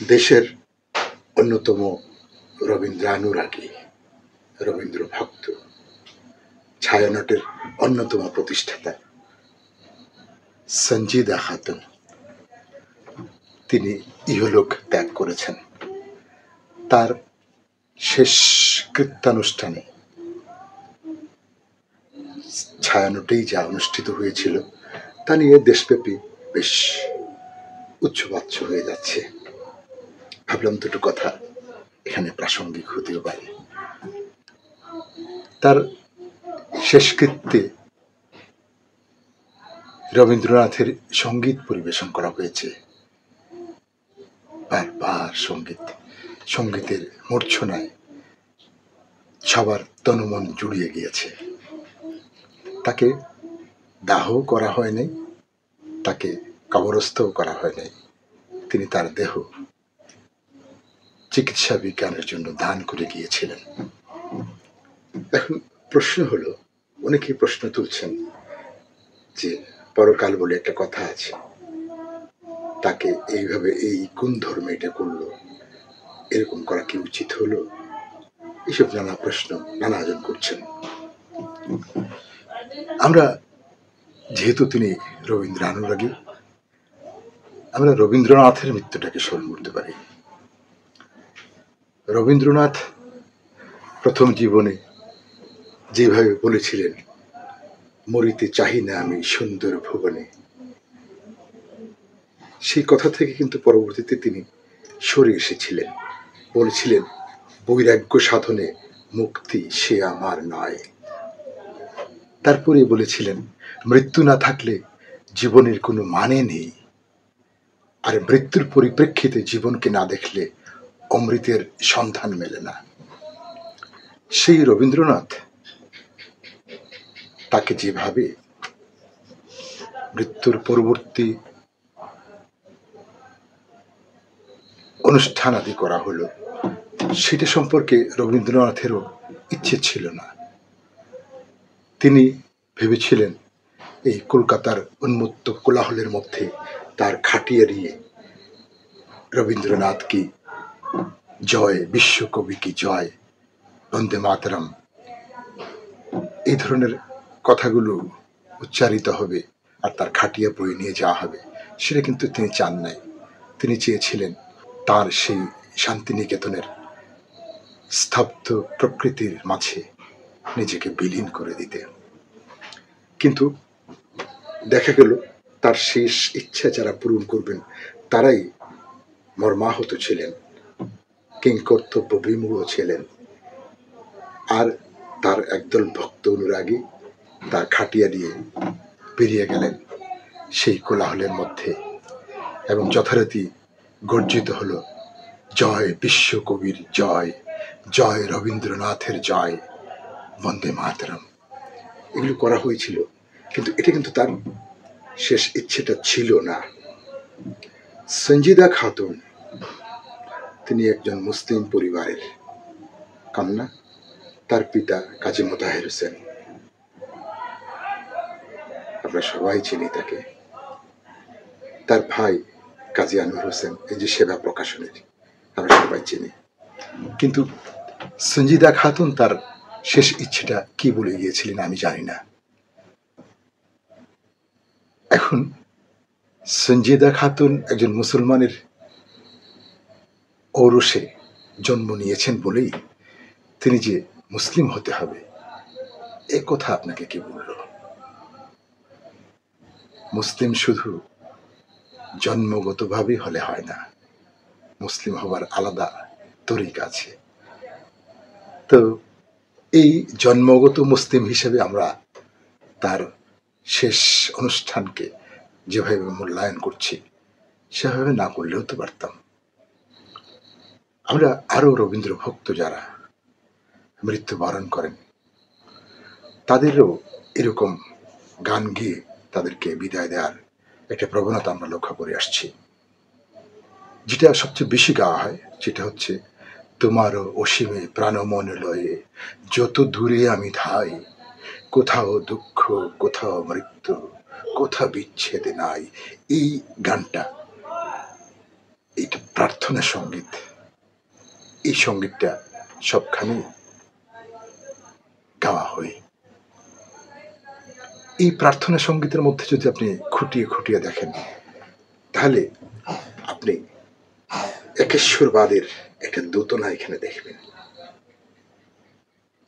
দেশের অন্যতম রবীন্দ্রানুরাগী, রবীন্দ্র ভক্ত, ছায়ানটের অন্যতম প্রতিষ্ঠাতা সঞ্জিদা খাতুন তিনি ইহলোক ত্যাগ করেছেন। তার শেষ কৃত্যানুষ্ঠানে ছায়ানটেই যা অনুষ্ঠিত হয়েছিল তা নিয়ে দেশব্যাপী বেশ উচ্চবাচ্য হয়ে যাচ্ছে। ভাবলাম দুটো কথা এখানে প্রাসঙ্গিক হতেও পারে। তার শেষকৃত্যে রবীন্দ্রনাথের সঙ্গীত পরিবেশন করা হয়েছে। বারবার সঙ্গীতের মূর্ছনায় সবার তনুমন জুড়িয়ে গিয়েছে। তাকে দাহ করা হয়নি, তাকে কবরস্থও করা হয়নি। তিনি তার দেহ চিকিৎসা বিজ্ঞানের জন্য দান করে গিয়েছিলেন। এখন প্রশ্ন হলো, অনেকেই প্রশ্ন তুলছেন যে পরকাল বলে একটা কথা আছে, তাকে এইভাবে এই কোন ধর্মে এটা করলো, এরকম করা কি উচিত হলো? এসব নানা প্রশ্ন নানাজন করছেন। আমরা যেহেতু তিনি রবীন্দ্রানুরাগী, আমরা রবীন্দ্রনাথের মৃত্যুটাকে স্মরণ করতে পারি। রবীন্দ্রনাথ প্রথম জীবনে যেভাবে বলেছিলেন, মরিতে চাহি না আমি সুন্দর ভুবনে, সেই কথা থেকে কিন্তু পরবর্তীতে তিনি সরে এসেছিলেন। বলেছিলেন, বৈরাগ্য সাধনে মুক্তি সে আমার নয়। তারপরে বলেছিলেন, মৃত্যু না থাকলে জীবনের কোনো মানে নেই, আর মৃত্যুর পরিপ্রেক্ষিতে জীবনকে না দেখলে অমৃতের সন্ধান মেলে না। সেই রবীন্দ্রনাথ তাকে যেভাবে মৃত্যুর পরবর্তী অনুষ্ঠান আদি করা হলো, সেটা সম্পর্কে রবীন্দ্রনাথেরও ইচ্ছে ছিল না। তিনি ভেবেছিলেন এই কলকাতার উন্মত্ত কোলাহলের মধ্যে তার খাটিয়ে দিয়ে রবীন্দ্রনাথ কি জয়, বিশ্বকবি কি জয়, বন্দে মাতরম, এই ধরনের কথাগুলো উচ্চারিত হবে আর তার খাটিয়া বই নিয়ে যাওয়া হবে, সেটা কিন্তু তিনি চান নাই। তিনি চেয়েছিলেন তার সেই শান্তিনিকেতনের স্তব্ধ প্রকৃতির মাঝে নিজেকে বিলীন করে দিতে। কিন্তু দেখা গেল তার শেষ ইচ্ছা যারা পূরণ করবেন তারাই মর্মাহত ছিলেন, কিংকর্তব্য বিমূঢ় ছিলেন। আর তার একদল ভক্ত অনুরাগী তার খাটিয়া দিয়ে বেরিয়ে গেলেন সেই কোলাহলের মধ্যে, এবং যথারীতি গর্জিত হলো, জয় বিশ্বকবির জয়, জয় রবীন্দ্রনাথের জয়, বন্দে মাতরম। এগুলো করা হয়েছিল, কিন্তু এটা কিন্তু তার শেষ ইচ্ছেটা ছিল না। সঞ্জিদা খাতুন তিনি একজন মুসলিম পরিবারের কন্যা। তার পিতা কাজী মোতাহের হোসেন, আমরা সবাই চিনি তাকে। তার ভাই কাজী আনোয়ার হোসেন, এই যে সেবা প্রকাশনের, আমরা সবাই চিনি। কিন্তু সঞ্জিদা খাতুন তার শেষ ইচ্ছেটা কি বলে গিয়েছিলেন আমি জানি না। এখন সঞ্জিদা খাতুন একজন মুসলমানের ঔরসে জন্ম নিয়েছেন বলেই তিনি যে মুসলিম হতে হবে, এ কথা আপনাকে কি বলল? মুসলিম শুধু জন্মগতভাবে হলে হয় না, মুসলিম হবার আলাদা তরিকা আছে। তো এই জন্মগত মুসলিম হিসেবে আমরা তার শেষ অনুষ্ঠানকে যেভাবে মূল্যায়ন করছি, সেভাবে না করলেও তো পারতাম। আমরা আরো রবীন্দ্র ভক্ত যারা মৃত্যুবরণ করেন, তাদেরও এরকম গান গেয়ে তাদেরকে বিদায় দেওয়ার একটা প্রবণতা আমরা লক্ষ্য করে আসছি। যেটা সবচেয়ে বেশি গাওয়া হয়, যেটা হচ্ছে, তোমারও অসীমে প্রাণমন লয়ে যত দূরে আমি ধাই, কোথাও দুঃখ, কোথাও মৃত্যু, কোথা বিচ্ছেদ নাই। এই গানটা, এইটা প্রার্থনা সঙ্গীত, এই সঙ্গীতটা সবখানে গাওয়া হয়। এই প্রার্থনা সঙ্গীতের মধ্যে যদি আপনি খুঁটিয়ে খুঁটিয়ে দেখেন, তাহলে আপনি একেশ্বরবাদের একটা দোতনা এখানে দেখবেন।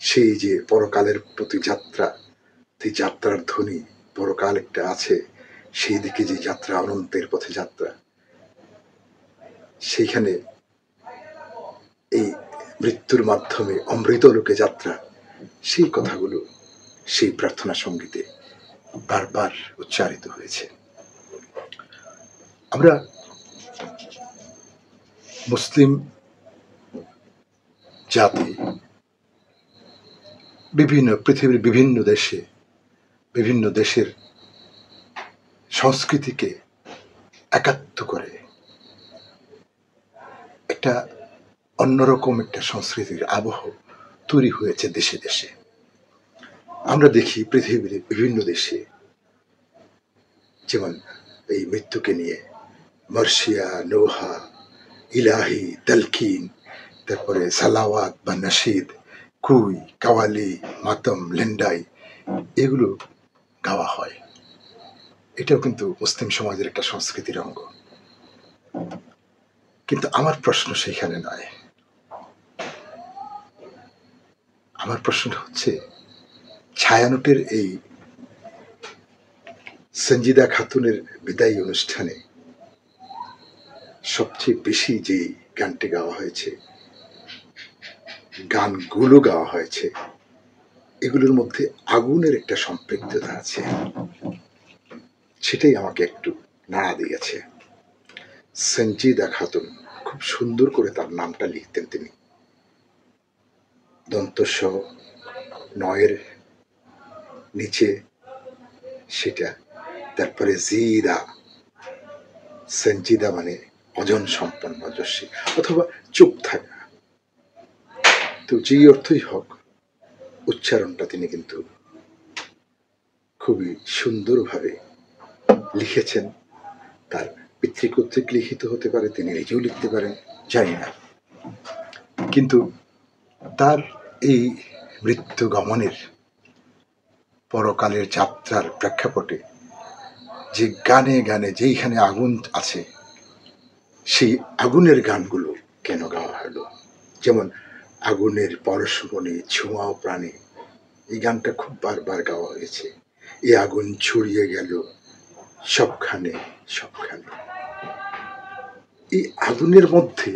সেই যে পরকালের প্রতি যাত্রা, সেই যাত্রার ধ্বনি, পরকাল একটা আছে, সেই দিকে যে যাত্রা, অনন্তের পথে যাত্রা, সেইখানে এই মৃত্যুর মাধ্যমে অমৃত লোকে যাত্রা, সেই কথাগুলো সেই প্রার্থনা সঙ্গীতে বারবার উচ্চারিত হয়েছে। আমরা মুসলিম জাতি পৃথিবীর বিভিন্ন দেশের সংস্কৃতিকে একাত্ম করে একটা অন্যরকম একটা সংস্কৃতির আবহ তৈরি হয়েছে দেশে দেশে। আমরা দেখি পৃথিবীর বিভিন্ন দেশে, যেমন এই মৃত্যুকে নিয়ে মার্শিয়া, নোহা, ইলাহি, তালকিন, তারপরে সালাওয়াত বা নাশিদ, কুই, কাওয়ালি, মাতম, লেন্ডাই, এগুলো গাওয়া হয়। এটাও কিন্তু মুসলিম সমাজের একটা সংস্কৃতির অঙ্গ। কিন্তু আমার প্রশ্ন সেখানে নয়। আমার প্রশ্নটা হচ্ছে, ছায়ানটের এই সঞ্জিদা খাতুনের বিদায়ী অনুষ্ঠানে সবচেয়ে বেশি যে গানটি গাওয়া হয়েছে, গানগুলো গাওয়া হয়েছে, এগুলোর মধ্যে আগুনের একটা সম্পৃক্ততা আছে। সেটাই আমাকে একটু নাড়া দিয়েছে। সঞ্জিদা খাতুন, খুব সুন্দর করে তার নামটা লিখতেন তিনি, দন্তস্ব নয়ের নিচে সেটা, তারপরে জিদা, সঞ্জিদা মানে অজন সম্পন্ন, অজস্বী, অথবা চুপ থাকা। তো যেই অর্থই হোক, উচ্চারণটা তিনি কিন্তু খুবই সুন্দরভাবে লিখেছেন। তার পিতৃকর্তৃক লিখিত হতে পারে, তিনি নিজেও লিখতে পারেন, জানি না। কিন্তু তার এই মৃত্যু গমনের, পরকালের যাত্রার প্রেক্ষাপটে যে গানে গানে যেইখানে আগুন আছে, সেই আগুনের গানগুলো কেন গাওয়া হলো? যেমন আগুনের পরশমণি ছোঁয়াও প্রাণে, এই গানটা খুব বারবার গাওয়া হয়েছে। এই আগুন ছড়িয়ে গেল সবখানে সবখানে। এই আগুনের মধ্যে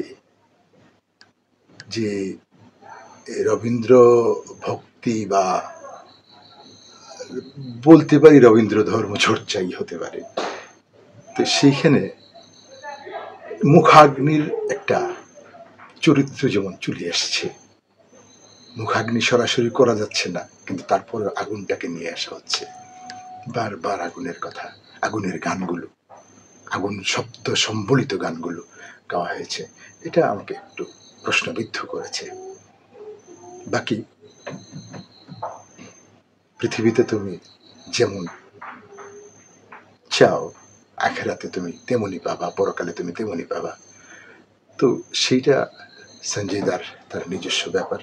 যে রবীন্দ্র ভক্তি, বা বলতে পারি রবীন্দ্র ধর্ম চর্চাই হতে পারে, তো সেইখানে মুখাগ্নির একটা চরিত্র যেমন চলে আসছে। মুখাগ্নি সরাসরি করা যাচ্ছে না, কিন্তু তারপর আগুনটাকে নিয়ে আসা হচ্ছে। বারবার আগুনের কথা, আগুনের গানগুলো, আগুন শব্দ সম্বলিত গানগুলো গাওয়া হয়েছে। এটা আমাকে একটু প্রশ্নবিদ্ধ করেছে। বাকি পৃথিবীতে তুমি যেমন চাও, আখেরাতে তুমি তেমনি পাবা, পরকালে তুমি তেমনি পাবা। তো সেইটা সঞ্জিদার তার নিজস্ব ব্যাপার।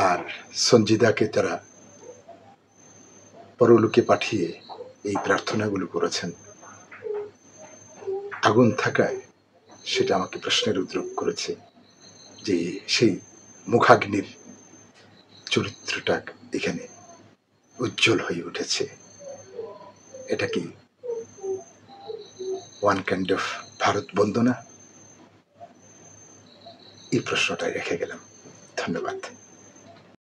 আর সঞ্জিদাকে তারা পরলোকে পাঠিয়ে এই প্রার্থনাগুলো করেছেন। আগুন থাকায় সেটা আমাকে প্রশ্নের উদ্রেক করেছে যে সেই মুখাগ্নির চরিত্রটা এখানে উজ্জ্বল হয়ে উঠেছে। এটা কি ওয়ান কাইন্ড অফ ভারত বন্দনা? এই প্রশ্নটাই রেখে গেলাম। ধন্যবাদ।